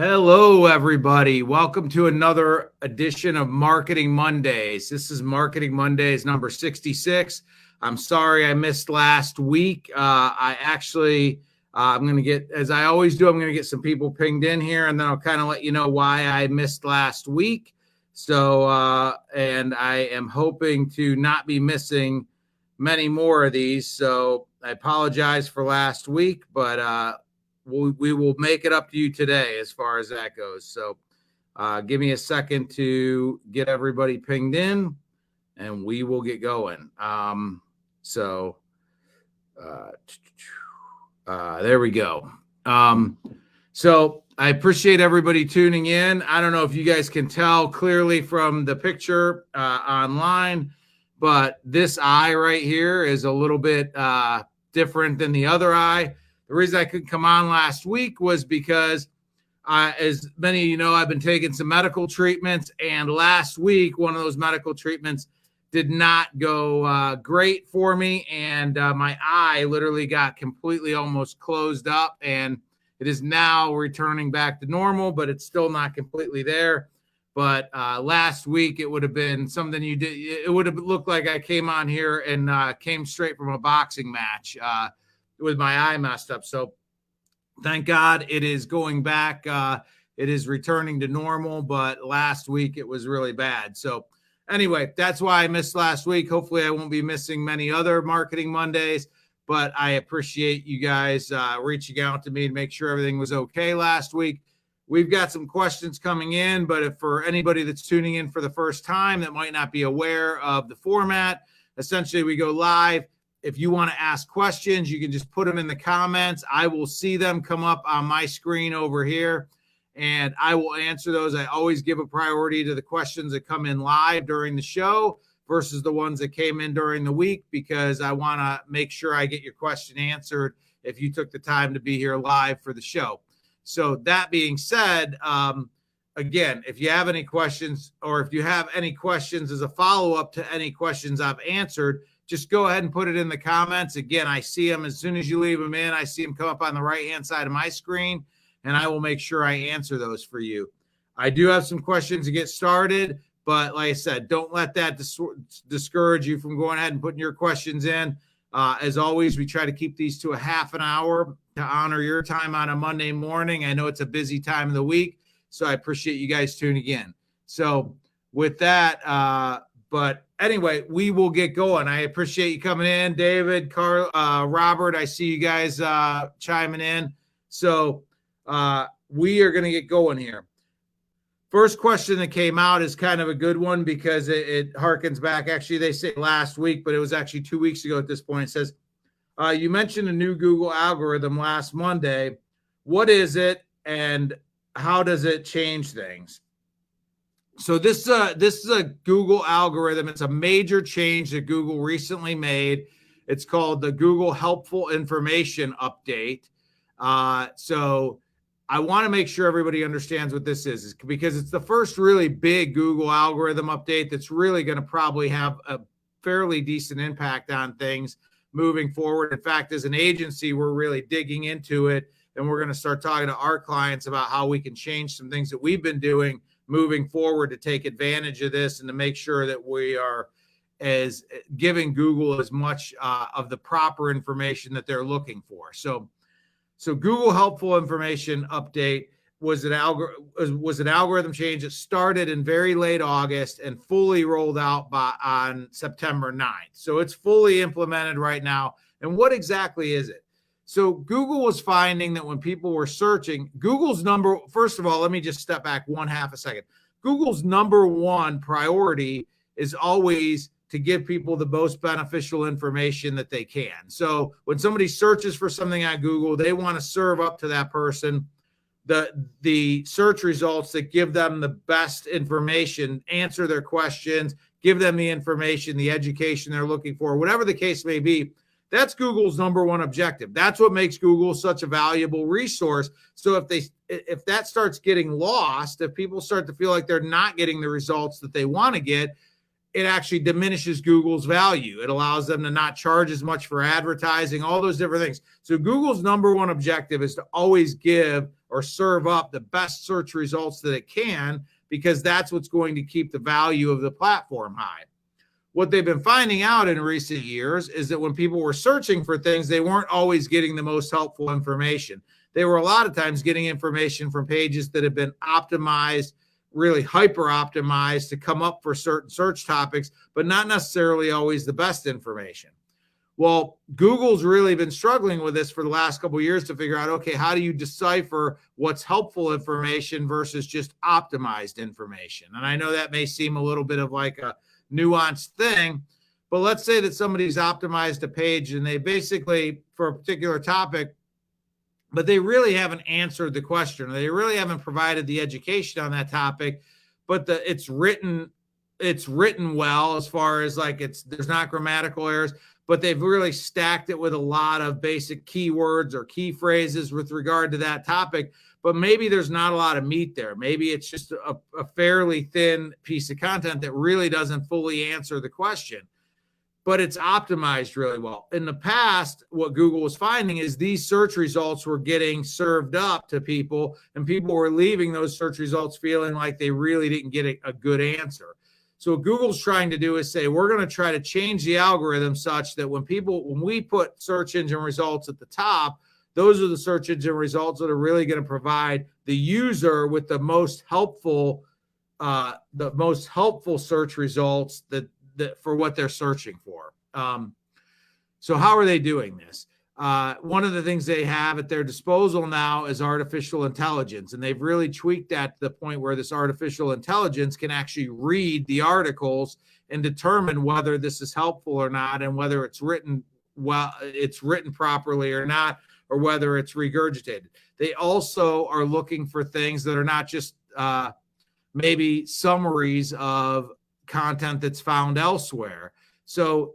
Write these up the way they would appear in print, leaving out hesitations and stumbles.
Hello, everybody. Welcome to another edition of Marketing Mondays. This is Marketing Mondays number 66. I'm sorry I missed last week. I'm going to get, as I always do, I'm going to get some people pinged in here, and then I'll kind of let you know why I missed last week. And I am hoping to not be missing many more of these. So I apologize for last week, but we will make it up to you today as far as that goes. So give me a second to get everybody pinged in, and we will get going. There we go. So I appreciate everybody tuning in. I don't know if you guys can tell clearly from the picture online, but this eye right here is a little bit different than the other eye. The reason I couldn't come on last week was because, as many of you know, I've been taking some medical treatments, and last week, one of those medical treatments did not go great for me, and my eye literally got completely almost closed up, and it is now returning back to normal, but it's still not completely there. But last week, it would have been something you did. It would have looked like I came on here and came straight from a boxing match. With my eye messed up. So thank God it is going back. It is returning to normal, but last week it was really bad. So anyway, that's why I missed last week. Hopefully I won't be missing many other Marketing Mondays, but I appreciate you guys reaching out to me to make sure everything was okay last week. We've got some questions coming in, but if for anybody that's tuning in for the first time that might not be aware of the format, essentially we go live. If you want to ask questions, you can just put them in the comments. I will see them come up on my screen over here, and I will answer those. I always give a priority to the questions that come in live during the show versus the ones that came in during the week, because I want to make sure I get your question answered if you took the time to be here live for the show. So that being said, again, if you have any questions, or if you have any questions as a follow-up to any questions I've answered, just go ahead and put it in the comments. Again, I see them as soon as you leave them in. I see them come up on the right-hand side of my screen, and I will make sure I answer those for you. I do have some questions to get started, but like I said, don't let that discourage you from going ahead and putting your questions in. As always, we try to keep these to a half an hour to honor your time on a Monday morning. I know it's a busy time of the week, so I appreciate you guys tuning in. So with that, but anyway, we will get going. I appreciate you coming in, David, Carl, Robert. I see you guys chiming in. So we are going to get going here. First question that came out is kind of a good one because it harkens back. Actually, they say last week, but it was actually 2 weeks ago at this point. It says, you mentioned a new Google algorithm last Monday. What is it, and how does it change things? So this is a Google algorithm. It's a major change that Google recently made. It's called the Google Helpful Information Update. So I want to make sure everybody understands what this is because it's the first really big Google algorithm update that's really going to probably have a fairly decent impact on things moving forward. In fact, as an agency, we're really digging into it, and we're going to start talking to our clients about how we can change some things that we've been doing moving forward to take advantage of this and to make sure that we are as giving Google as much of the proper information that they're looking for. So Google Helpful Information Update was an algorithm change that started in very late August and fully rolled out on September 9th. So it's fully implemented right now. And what exactly is it? So Google was finding that when people were searching, first of all, let me just step back half a second. Google's number one priority is always to give people the most beneficial information that they can. So when somebody searches for something on Google, they want to serve up to that person the search results that give them the best information, answer their questions, give them the information, the education they're looking for, whatever the case may be. That's Google's number one objective. That's what makes Google such a valuable resource. So if that starts getting lost, if people start to feel like they're not getting the results that they want to get, it actually diminishes Google's value. It allows them to not charge as much for advertising, all those different things. So Google's number one objective is to always give or serve up the best search results that it can, because that's what's going to keep the value of the platform high. What they've been finding out in recent years is that when people were searching for things, they weren't always getting the most helpful information. They were a lot of times getting information from pages that have been optimized, really hyper optimized to come up for certain search topics, but not necessarily always the best information. Well, Google's really been struggling with this for the last couple of years to figure out, okay, how do you decipher what's helpful information versus just optimized information? And I know that may seem a little bit of like a nuanced thing, but let's say that somebody's optimized a page and they basically, for a particular topic, but they really haven't answered the question, or they really haven't provided the education on that topic, but it's written well, as far as like there's not grammatical errors, but they've really stacked it with a lot of basic keywords or key phrases with regard to that topic. But maybe there's not a lot of meat there. Maybe it's just a fairly thin piece of content that really doesn't fully answer the question, but it's optimized really well. In the past, what Google was finding is these search results were getting served up to people, and people were leaving those search results feeling like they really didn't get a good answer. So what Google's trying to do is say, we're going to try to change the algorithm such that when we put search engine results at the top, those are the search engine results that are really going to provide the user with the most helpful search results that for what they're searching for. So how are they doing this? One of the things they have at their disposal now is artificial intelligence, and they've really tweaked that to the point where this artificial intelligence can actually read the articles and determine whether this is helpful or not, and whether it's written properly or not, or whether it's regurgitated. They also are looking for things that are not just maybe summaries of content that's found elsewhere. So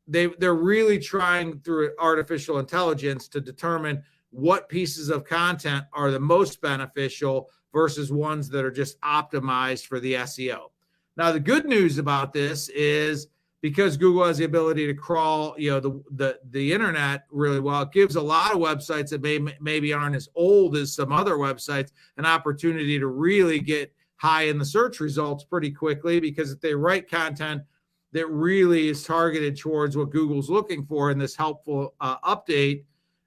they're really trying through artificial intelligence to determine what pieces of content are the most beneficial versus ones that are just optimized for the SEO. Now, the good news about this is, because Google has the ability to crawl, the internet really well, it gives a lot of websites that maybe aren't as old as some other websites an opportunity to really get high in the search results pretty quickly, because if they write content that really is targeted towards what Google's looking for in this helpful update,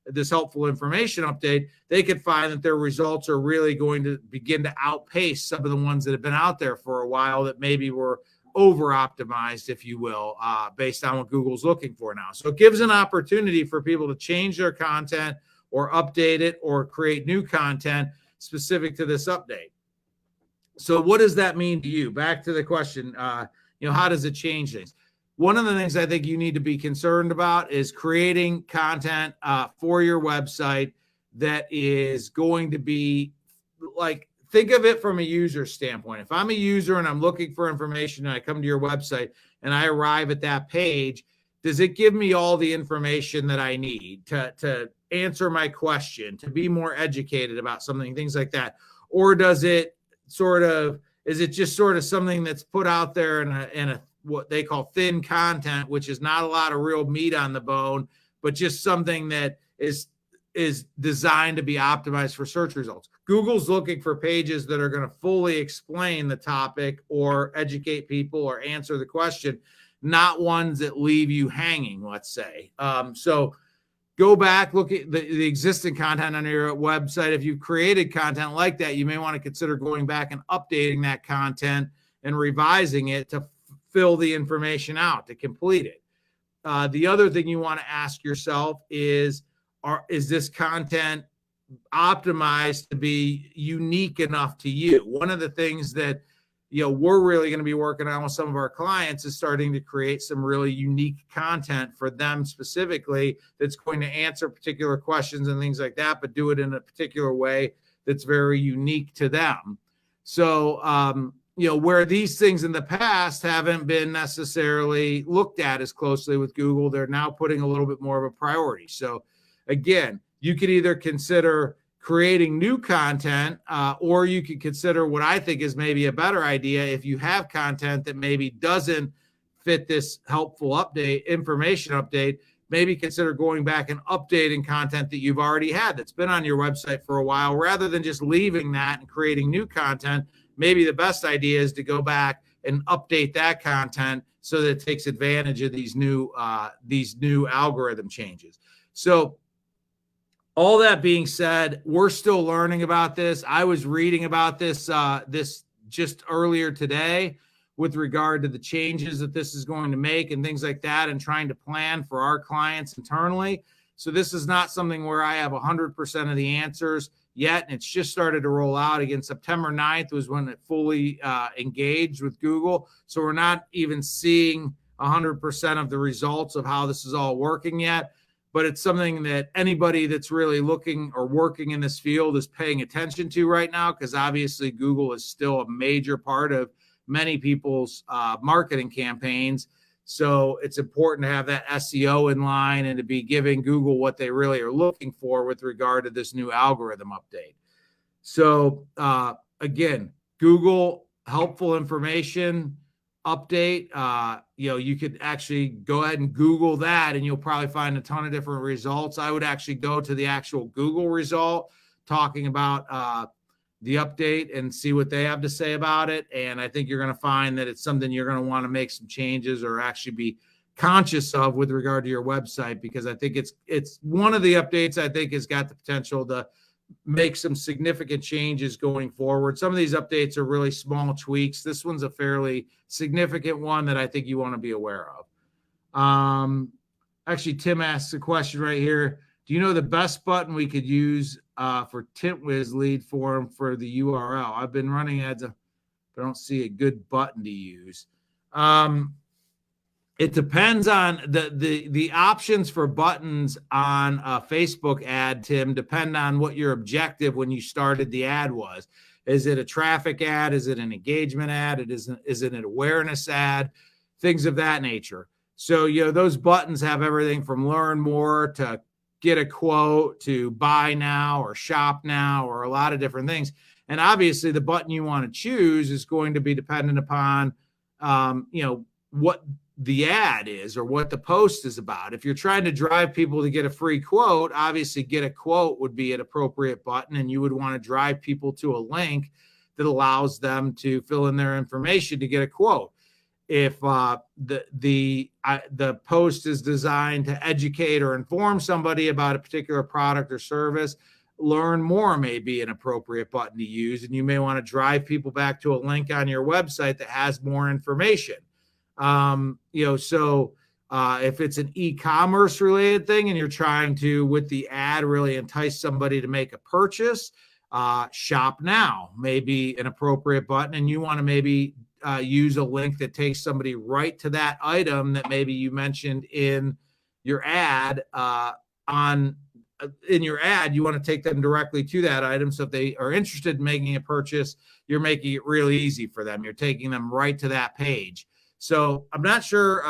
this helpful information update, they could find that their results are really going to begin to outpace some of the ones that have been out there for a while that maybe were over-optimized, if you will, based on what Google's looking for now. So it gives an opportunity for people to change their content or update it or create new content specific to this update. So what does that mean to you? Back to the question, how does it change things? One of the things I think you need to be concerned about is creating content for your website that is going to be like, think of it from a user standpoint. If I'm a user and I'm looking for information and I come to your website and I arrive at that page, does it give me all the information that I need to answer my question, to be more educated about something, things like that? Or does it is it just sort of something that's put out there in a what they call thin content, which is not a lot of real meat on the bone, but just something that is designed to be optimized for search results? Google's looking for pages that are going to fully explain the topic or educate people or answer the question, not ones that leave you hanging, let's say. So go back, look at the existing content on your website. If you've created content like that, you may want to consider going back and updating that content and revising it to fill the information out, to complete it. The other thing you want to ask yourself is this content optimized to be unique enough to you? One of the things that we're really going to be working on with some of our clients is starting to create some really unique content for them specifically that's going to answer particular questions and things like that, but do it in a particular way that's very unique to them. So, where these things in the past haven't been necessarily looked at as closely with Google, they're now putting a little bit more of a priority. So again, you could either consider creating new content, or you could consider what I think is maybe a better idea. If you have content that maybe doesn't fit this helpful information update, maybe consider going back and updating content that you've already had that's been on your website for a while, rather than just leaving that and creating new content. Maybe the best idea is to go back and update that content so that it takes advantage of these new algorithm changes. So all that being said, we're still learning about this. I was reading about this just earlier today with regard to the changes that this is going to make and things like that, and trying to plan for our clients internally. So this is not something where I have 100% of the answers yet, and it's just started to roll out. Again, September 9th was when it fully engaged with Google. So we're not even seeing 100% of the results of how this is all working yet. But it's something that anybody that's really looking or working in this field is paying attention to right now, because obviously Google is still a major part of many people's marketing campaigns. So it's important to have that SEO in line and to be giving Google what they really are looking for with regard to this new algorithm update. So again, Google helpful information update. You could actually go ahead and Google that, and you'll probably find a ton of different results. I would actually go to the actual Google result talking about the update and see what they have to say about it. And I think you're going to find that it's something you're going to want to make some changes or actually be conscious of with regard to your website, because I think it's one of the updates I think has got the potential to make some significant changes going forward. Some of these updates are really small tweaks. This one's a fairly significant one that I think you want to be aware of. Actually, Tim asks a question right here. Do you know the best button we could use for TintWiz lead form for the URL? I've been running ads, but I don't see a good button to use. It depends on the options for buttons on a Facebook ad, Tim, depend on what your objective when you started the ad was. Is it a traffic ad? Is it an engagement ad? Is it an awareness ad? Things of that nature. So, those buttons have everything from learn more to get a quote to buy now or shop now, or a lot of different things. And obviously the button you want to choose is going to be dependent upon, what the ad is or what the post is about. If you're trying to drive people to get a free quote, obviously get a quote would be an appropriate button, and you would want to drive people to a link that allows them to fill in their information to get a quote. If the post is designed to educate or inform somebody about a particular product or service, learn more may be an appropriate button to use, and you may want to drive people back to a link on your website that has more information. If it's an e-commerce related thing and you're trying to, with the ad, really entice somebody to make a purchase, shop now may be an appropriate button, and you want to maybe use a link that takes somebody right to that item that maybe you mentioned in your ad. In your ad, you want to take them directly to that item. So if they are interested in making a purchase, you're making it really easy for them. You're taking them right to that page. So I'm not sure,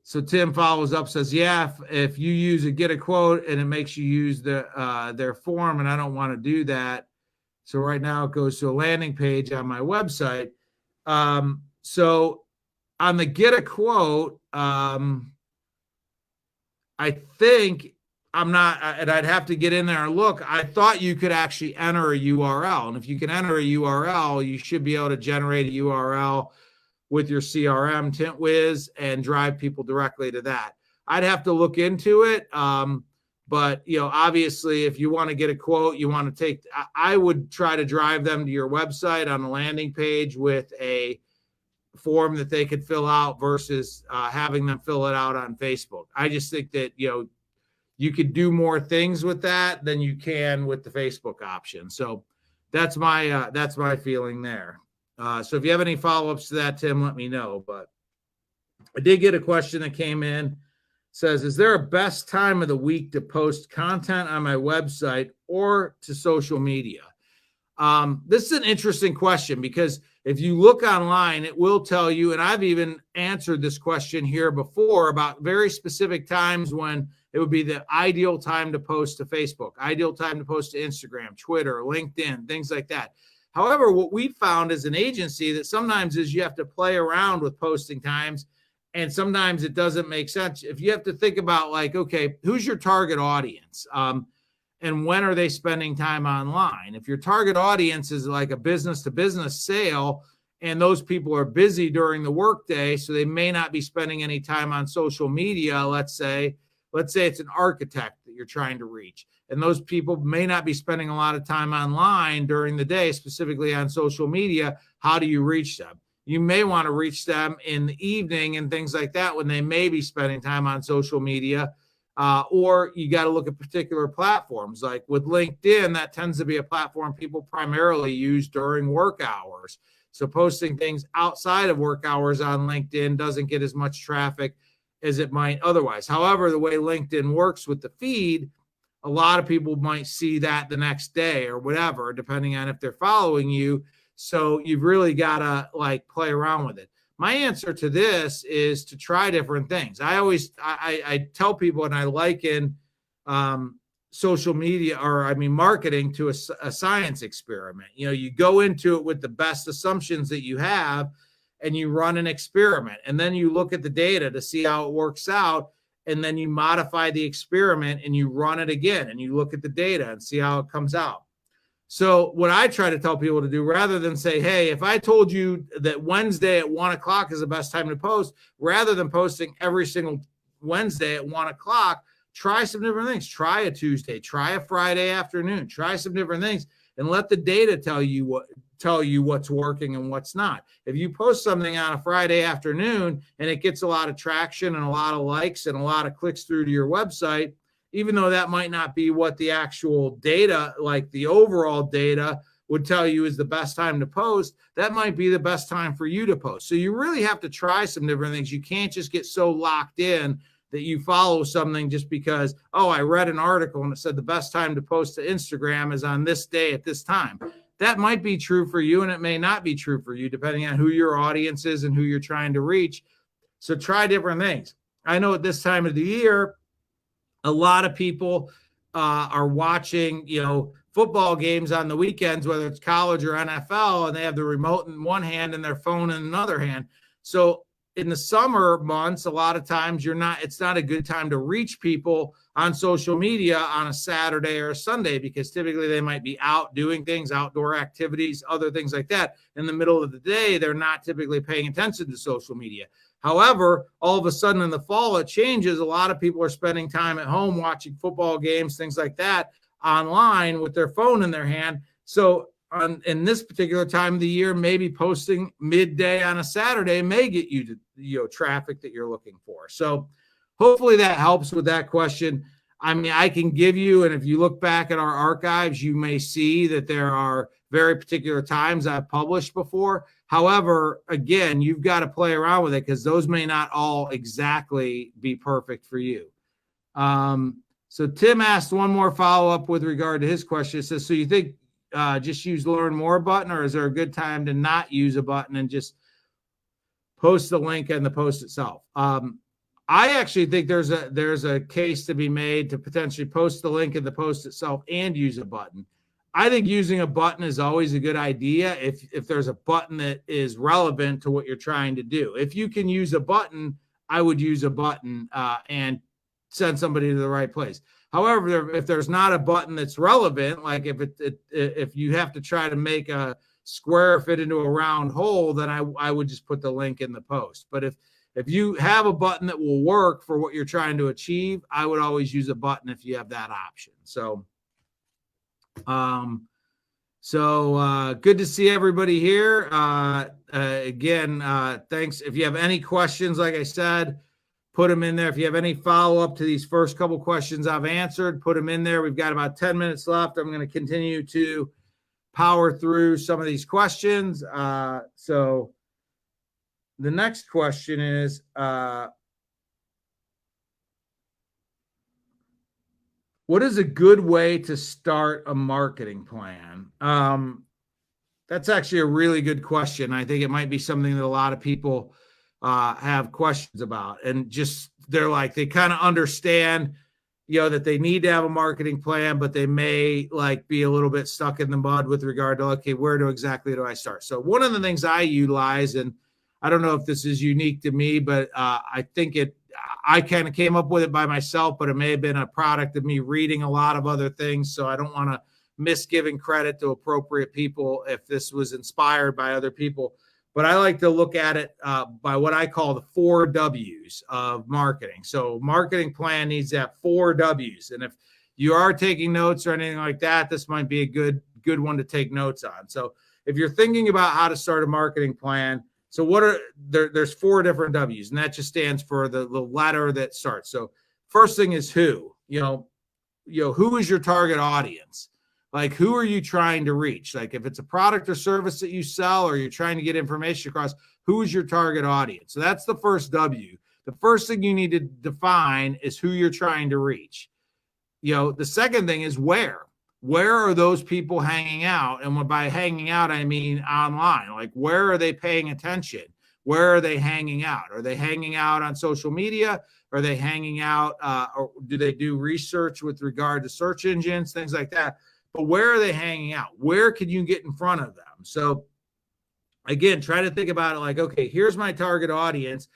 so Tim follows up, says, yeah, if you use a get a quote and it makes you use their form, and I don't want to do that. So right now it goes to a landing page on my website. So on the get a quote, I think I'm not, and I'd have to get in there and look. I thought you could actually enter a URL. And if you can enter a URL, you should be able to generate a URL with your CRM, TintWiz, and drive people directly to that. I'd have to look into it. But, obviously, if you want to get a quote, you want to take, I would try to drive them to your website on a landing page with a form that they could fill out versus having them fill it out on Facebook. I just think that, you could do more things with that than you can with the Facebook option. So that's my feeling there. So if you have any follow-ups to that, Tim, let me know. But I did get a question that came in. It says, is there a best time of the week to post content on my website or to social media? This is an interesting question, because if you look online, it will tell you, and I've even answered this question here before, about very specific times when it would be the ideal time to post to Facebook, ideal time to post to Instagram, Twitter, LinkedIn, things like that. However, what we found as an agency that sometimes is you have to play around with posting times, And sometimes it doesn't make sense. If you have to think about like, okay, who's your target audience? And when are they spending time online? If your target audience is like a business to business sale, and those people are busy during the workday, so they may not be spending any time on social media. Let's say it's an architect that you're trying to reach, and those people may not be spending a lot of time online during the day, specifically on social media. How do you reach them? You may want to reach them in the evening and things like that when they may be spending time on social media. Or you got to look at particular platforms. Like with LinkedIn, that tends to be a platform people primarily use during work hours. So posting things outside of work hours on LinkedIn doesn't get as much traffic as it might otherwise. However, the way LinkedIn works with the feed, a lot of people might see that the next day or whatever, depending on if they're following you. So you've really got to like play around with it. My answer to this is to try different things. I tell people, and I liken social media, marketing to a science experiment. You go into it with the best assumptions that you have, and you run an experiment, and then you look at the data to see how it works out, and then you modify the experiment and you run it again, and you look at the data and see how it comes out. So what I try to tell people to do, rather than say, hey, if I told you that Wednesday at 1:00 is the best time to post, rather than posting every single Wednesday at 1:00, try some different things. Try a Tuesday, try a Friday afternoon, try some different things, and let the data tell you what's working and what's not. If you post something on a Friday afternoon and it gets a lot of traction and a lot of likes and a lot of clicks through to your website, even though that might not be what the actual data, like the overall data, would tell you is the best time to post, that might be the best time for you to post. So you really have to try some different things. You can't just get so locked in that you follow something just because, oh, I read an article and it said the best time to post to Instagram is on this day at this time. That might be true for you, and it may not be true for you, depending on who your audience is and who you're trying to reach. So try different things. I know at this time of the year, a lot of people are watching, football games on the weekends, whether it's college or NFL, and they have the remote in one hand and their phone in another hand. So in the summer months, a lot of times it's not a good time to reach people on social media on a Saturday or a Sunday, because typically they might be out doing things, outdoor activities, other things like that. In the middle of the day, they're not typically paying attention to social media. However, all of a sudden in the fall, it changes. A lot of people are spending time at home watching football games, things like that, online with their phone in their hand. So in this particular time of the year, maybe posting midday on a Saturday may get you to traffic that you're looking for. So hopefully that helps with that question. I mean, I can give you, and if you look back at our archives, you may see that there are very particular times I've published before. However, again, you've got to play around with it, because those may not all exactly be perfect for you. So Tim asked one more follow-up with regard to his question. It says, so you think just use Learn More button, or is there a good time to not use a button and just post the link and the post itself? I actually think there's a case to be made to potentially post the link in the post itself and use a button. I think using a button is always a good idea if there's a button that is relevant to what you're trying to do. If you can use a button, I would use a button and send somebody to the right place. However, if there's not a button that's relevant, like if you have to try to make a square fit into a round hole, then I would just put the link in the post. But if you have a button that will work for what you're trying to achieve, I would always use a button if you have that option. So good to see everybody here. Again, thanks. If you have any questions, like I said, put them in there. If you have any follow-up to these first couple questions I've answered, put them in there. We've got about 10 minutes left. I'm going to continue to power through some of these questions. So the next question is, what is a good way to start a marketing plan? That's actually a really good question. I think it might be something that a lot of people have questions about, and just they kind of understand, that they need to have a marketing plan, but they may be a little bit stuck in the mud with regard to, okay, where exactly do I start? So one of the things I utilize, and I don't know if this is unique to me, but I think I kind of came up with it by myself, but it may have been a product of me reading a lot of other things. So I don't want to miss giving credit to appropriate people if this was inspired by other people. But I like to look at it by what I call the 4 W's of marketing. So marketing plan needs to have 4 W's. And if you are taking notes or anything like that, this might be a good one to take notes on. So if you're thinking about how to start a marketing plan, so there's 4 different W's, and that just stands for the letter that starts. So first thing is who. Who is your target audience? Like, who are you trying to reach? Like, if it's a product or service that you sell, or you're trying to get information across, who is your target audience? So that's the first W. The first thing you need to define is who you're trying to reach. The second thing is where. Where are those people hanging out? And by hanging out, I mean online. Like, where are they paying attention? Where are they hanging out? Are they hanging out on social media? Are they hanging out, or do they do research with regard to search engines, things like that? But where are they hanging out? Where can you get in front of them? So again, try to think about it like, okay, here's my target audience.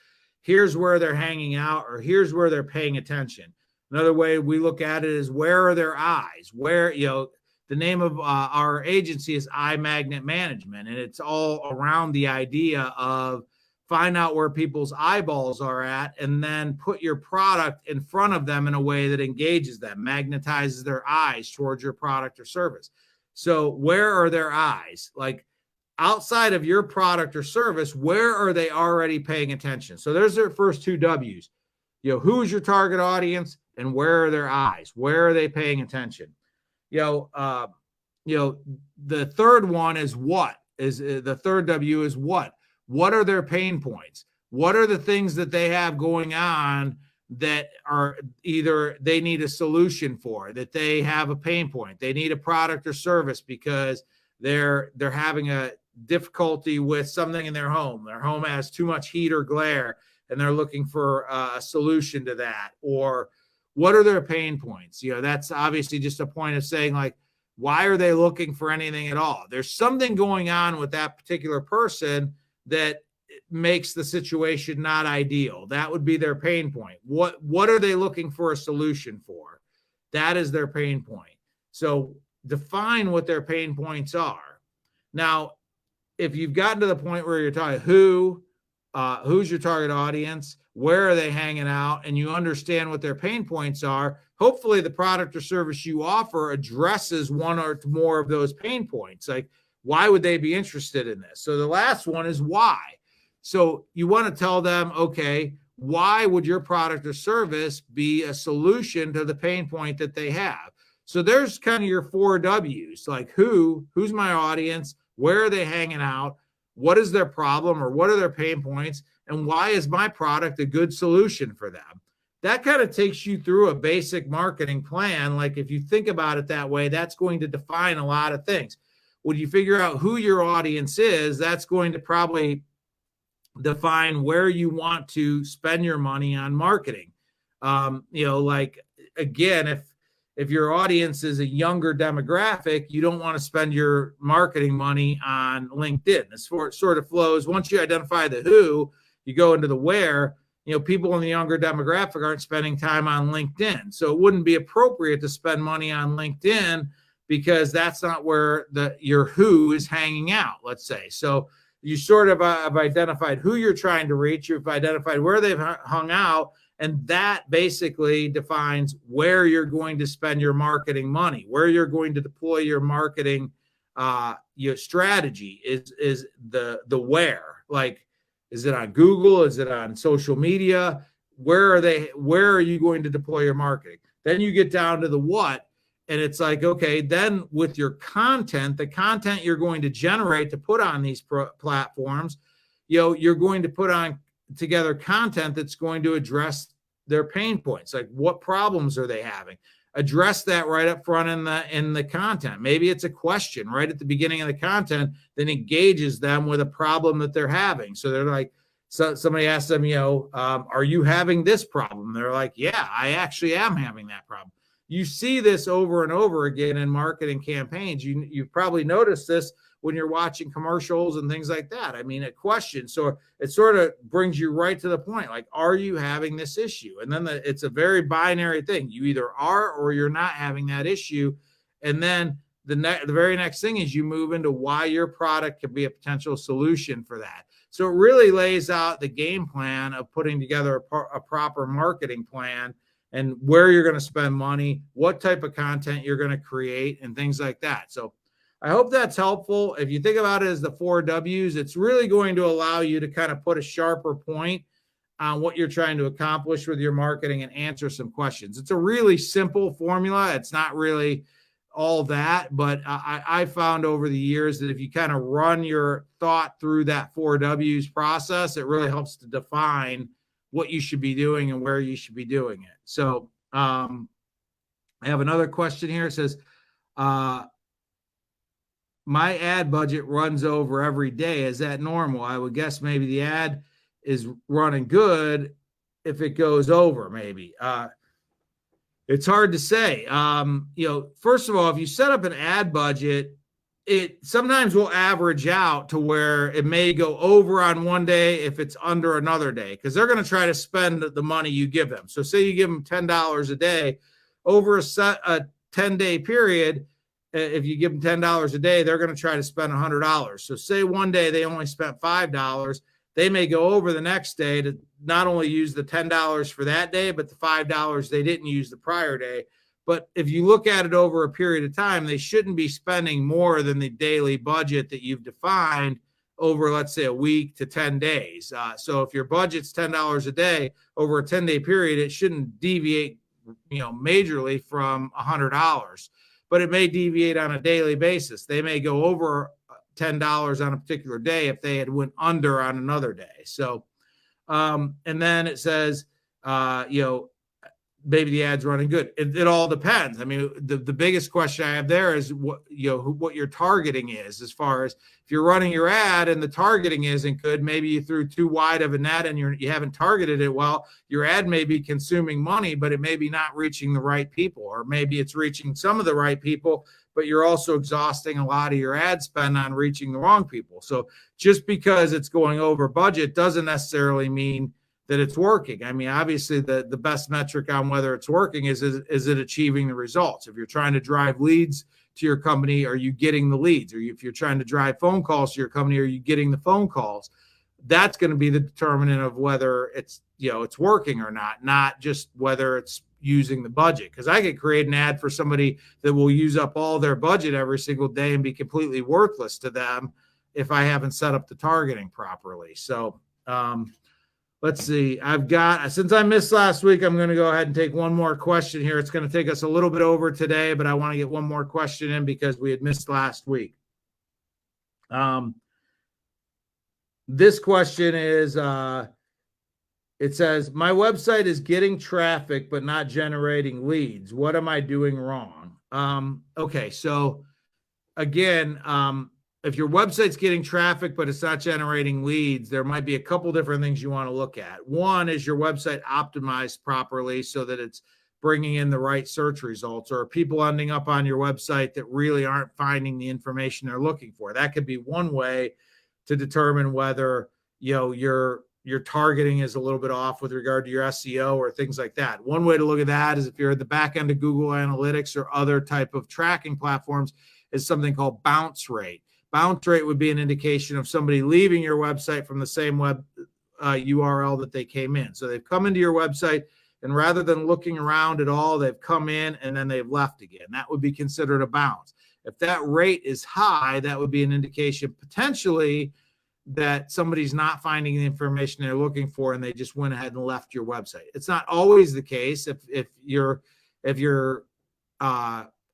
Here's where they're hanging out, or here's where they're paying attention. Another way we look at it is, where are their eyes? Where, the name of our agency is Eye Magnet Management, and it's all around the idea of find out where people's eyeballs are at, and then put your product in front of them in a way that engages them, magnetizes their eyes towards your product or service. So where are their eyes? Like, outside of your product or service, where are they already paying attention? So there's their first 2 W's. Who's your target audience, and where are their eyes? Where are they paying attention? The third one is what. The third W is what. What are their pain points? What are the things that they have going on that are either they need a solution for, that they have a pain point? They need a product or service because they're having a difficulty with something in their home. Their home has too much heat or glare, and they're looking for a solution to that. Or what are their pain points? That's obviously just a point of saying, like, why are they looking for anything at all? There's something going on with that particular person that makes the situation not ideal. That would be their pain point. What are they looking for a solution for? That is their pain point. So define what their pain points are. Now, if you've gotten to the point where you're talking who's your target audience, where are they hanging out, and you understand what their pain points are, hopefully the product or service you offer addresses one or more of those pain points. Like, why would they be interested in this? So the last one is why. So you want to tell them, okay, why would your product or service be a solution to the pain point that they have? So there's kind of your 4 W's, like who's my audience, where are they hanging out, what is their problem, or what are their pain points, and why is my product a good solution for them? That kind of takes you through a basic marketing plan. Like, if you think about it that way, that's going to define a lot of things. When you figure out who your audience is, that's going to probably define where you want to spend your money on marketing. Like, again, if your audience is a younger demographic, you don't want to spend your marketing money on LinkedIn. This sort of flows. Once you identify the who, you go into the where. People in the younger demographic aren't spending time on LinkedIn. So it wouldn't be appropriate to spend money on LinkedIn, because that's not where your who is hanging out, let's say. So you sort of have identified who you're trying to reach. You've identified where they've hung out, and that basically defines where you're going to spend your marketing money, where you're going to deploy your marketing your strategy is the where. Like, is it on Google? Is it on social media? Where are you going to deploy your marketing? Then you get down to the what. And it's like, okay, then with your content, the content you're going to generate to put on these platforms, you're going to put on together content that's going to address their pain points. Like, what problems are they having? Address that right up front in the content. Maybe it's a question right at the beginning of the content that engages them with a problem that they're having. So they're like, so somebody asks them, are you having this problem? They're like, yeah, I actually am having that problem. You see this over and over again in marketing campaigns. You've probably noticed this when you're watching commercials and things like that. I mean, a question. So it sort of brings you right to the point. Like, are you having this issue? And then it's a very binary thing. You either are or you're not having that issue. And then the very next thing is you move into why your product could be a potential solution for that. So it really lays out the game plan of putting together a proper marketing plan and where you're going to spend money, what type of content you're going to create, and things like that. So I hope that's helpful. If you think about it as the 4 W's, it's really going to allow you to kind of put a sharper point on what you're trying to accomplish with your marketing and answer some questions. It's a really simple formula. It's not really all that, but I found over the years that if you kind of run your thought through that 4 W's process, it really helps to define what you should be doing and where you should be doing it. So I have another question here. It says, my ad budget runs over every day. Is that normal? I would guess maybe the ad is running good if it goes over, maybe. It's hard to say. First of all, if you set up an ad budget, it sometimes will average out to where it may go over on one day if it's under another day, because they're going to try to spend the money you give them. So say you give them $10 a day over a 10-day period. If you give them $10 a day, they're going to try to spend $100. So say one day they only spent $5. They may go over the next day to not only use the $10 for that day, but the $5 they didn't use the prior day. But if you look at it over a period of time, they shouldn't be spending more than the daily budget that you've defined over, let's say, a week to 10 days. So if your budget's $10 a day over a 10-day period, it shouldn't deviate, majorly from $100, but it may deviate on a daily basis. They may go over $10 on a particular day if they had went under on another day. So, and then it says, maybe the ad's running good. It all depends. I mean, the biggest question I have there is what your targeting is, as far as if you're running your ad and the targeting isn't good, maybe you threw too wide of a net and you haven't targeted it well. Your ad may be consuming money, but it may be not reaching the right people, or maybe it's reaching some of the right people, but you're also exhausting a lot of your ad spend on reaching the wrong people. So just because it's going over budget doesn't necessarily mean that it's working. I mean, obviously the best metric on whether it's working is it achieving the results. If you're trying to drive leads to your company, are you getting the leads? Or if you're trying to drive phone calls to your company, are you getting the phone calls? That's going to be the determinant of whether it's working or not just whether it's using the budget. Because I could create an ad for somebody that will use up all their budget every single day and be completely worthless to them if I haven't set up the targeting properly. So let's see. Since I missed last week, I'm going to go ahead and take one more question here. It's going to take us a little bit over today, but I want to get one more question in because we had missed last week. This question is, it says, my website is getting traffic, but not generating leads. What am I doing wrong? Okay. So again, if your website's getting traffic, but it's not generating leads, there might be a couple different things you want to look at. One is your website optimized properly so that it's bringing in the right search results, or people ending up on your website that really aren't finding the information they're looking for. That could be one way to determine whether, your targeting is a little bit off with regard to your SEO or things like that. One way to look at that is if you're at the back end of Google Analytics or other type of tracking platforms, is something called bounce rate. Bounce rate would be an indication of somebody leaving your website from the same web URL that they came in. So they've come into your website, and rather than looking around at all, they've come in and then they've left again. That would be considered a bounce. If that rate is high, that would be an indication potentially that somebody's not finding the information they're looking for and they just went ahead and left your website. It's not always the case. If your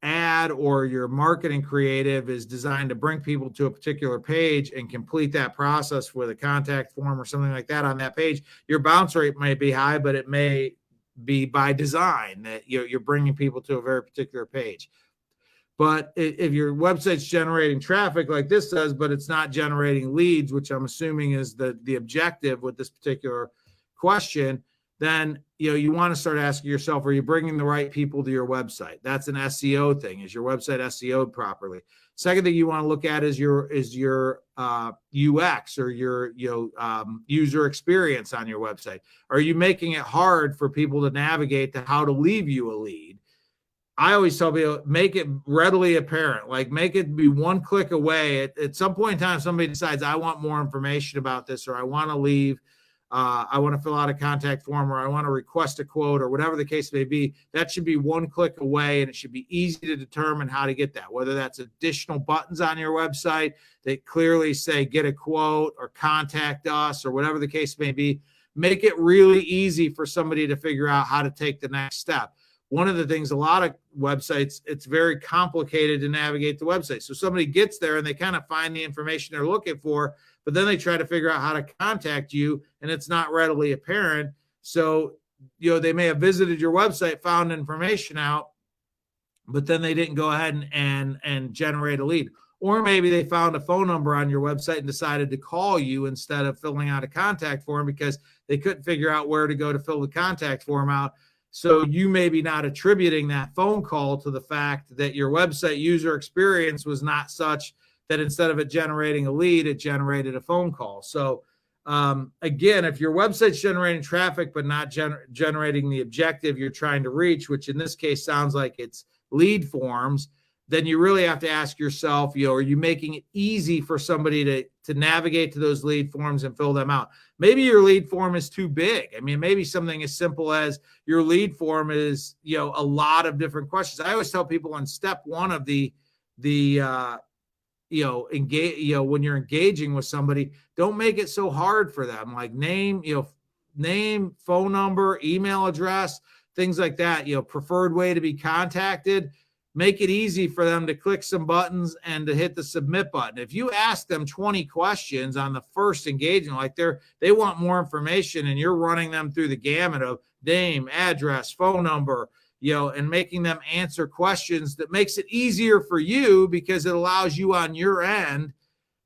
ad or your marketing creative is designed to bring people to a particular page and complete that process with a contact form or something like that on that page, your bounce rate might be high, but it may be by design that you're bringing people to a very particular page. But if your website's generating traffic like this does, but it's not generating leads, which I'm assuming is the objective with this particular question, then you want to start asking yourself, are you bringing the right people to your website? That's an SEO thing. Is your website SEO'd properly? Second thing you want to look at is your UX or your user experience on your website. Are you making it hard for people to navigate to how to leave you a lead? I always tell people, make it readily apparent. Like, make it be one click away. At some point in time, somebody decides, I want more information about this, or I want to leave. I want to fill out a contact form, or I want to request a quote, or whatever the case may be. That should be one click away, and it should be easy to determine how to get that, whether that's additional buttons on your website that clearly say get a quote or contact us, or whatever the case may be. Make it really easy for somebody to figure out how to take the next step. One of the things, a lot of websites, it's very complicated to navigate the website. So somebody gets there and they kind of find the information they're looking for, but then they try to figure out how to contact you, and it's not readily apparent. So, they may have visited your website, found information out, but then they didn't go ahead and generate a lead. Or maybe they found a phone number on your website and decided to call you instead of filling out a contact form because they couldn't figure out where to go to fill the contact form out. So you may be not attributing that phone call to the fact that your website user experience was not such that instead of it generating a lead, it generated a phone call. So again, if your website's generating traffic but not generating the objective you're trying to reach, which in this case sounds like it's lead forms, then you really have to ask yourself, are you making it easy for somebody to navigate to those lead forms and fill them out? Maybe your lead form is too big. I mean, maybe something as simple as your lead form is, a lot of different questions. I always tell people on step one of when you're engaging with somebody, don't make it so hard for them. Like name, phone number, email address, things like that, preferred way to be contacted. Make it easy for them to click some buttons and to hit the submit button. If you ask them 20 questions on the first engagement, like they want more information, and you're running them through the gamut of name, address, phone number, and making them answer questions, that makes it easier for you because it allows you on your end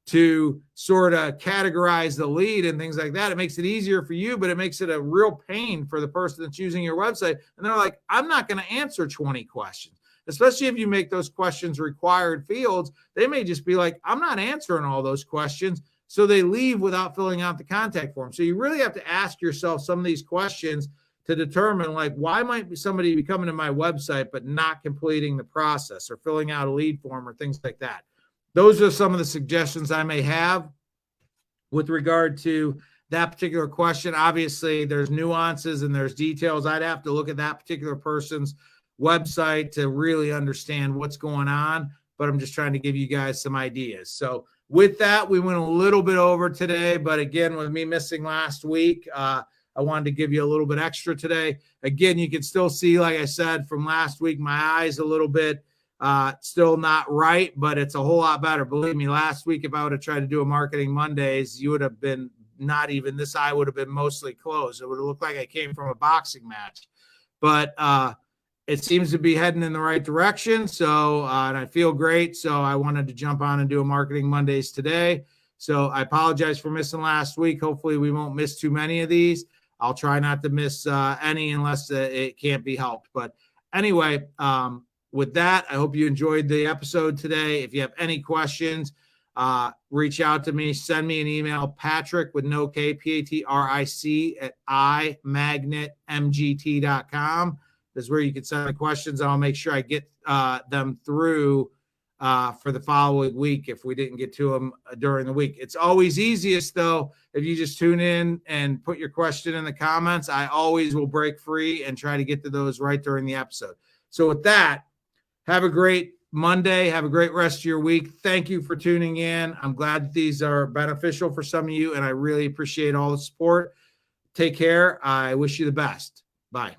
to sort of categorize the lead and things like that. It makes it easier for you, but it makes it a real pain for the person that's using your website. And they're like, I'm not going to answer 20 questions. Especially if you make those questions required fields, they may just be like, I'm not answering all those questions. So they leave without filling out the contact form. So you really have to ask yourself some of these questions to determine, like, why might somebody be coming to my website but not completing the process or filling out a lead form or things like that. Those are some of the suggestions I may have with regard to that particular question. Obviously, there's nuances and there's details. I'd have to look at that particular person's website to really understand what's going on, but I'm just trying to give you guys some ideas. So with that, we went a little bit over today, but again, with me missing last week, I wanted to give you a little bit extra today. Again, you can still see, like I said, from last week, my eyes a little bit still not right, but it's a whole lot better. Believe me, last week, if I would have tried to do a Marketing Mondays, you would have been not even, this eye would have been mostly closed. It would have looked like I came from a boxing match. But it seems to be heading in the right direction. So, and I feel great. So I wanted to jump on and do a Marketing Mondays today. So I apologize for missing last week. Hopefully we won't miss too many of these. I'll try not to miss any unless it can't be helped. But anyway, with that, I hope you enjoyed the episode today. If you have any questions, reach out to me. Send me an email, Patrick with no K, Patrick at imagnetmgt.com. Is where you can send me questions. I'll make sure I get them through for the following week if we didn't get to them during the week. It's always easiest, though, if you just tune in and put your question in the comments. I always will break free and try to get to those right during the episode. So with that, have a great Monday. Have a great rest of your week. Thank you for tuning in. I'm glad that these are beneficial for some of you, and I really appreciate all the support. Take care. I wish you the best. Bye.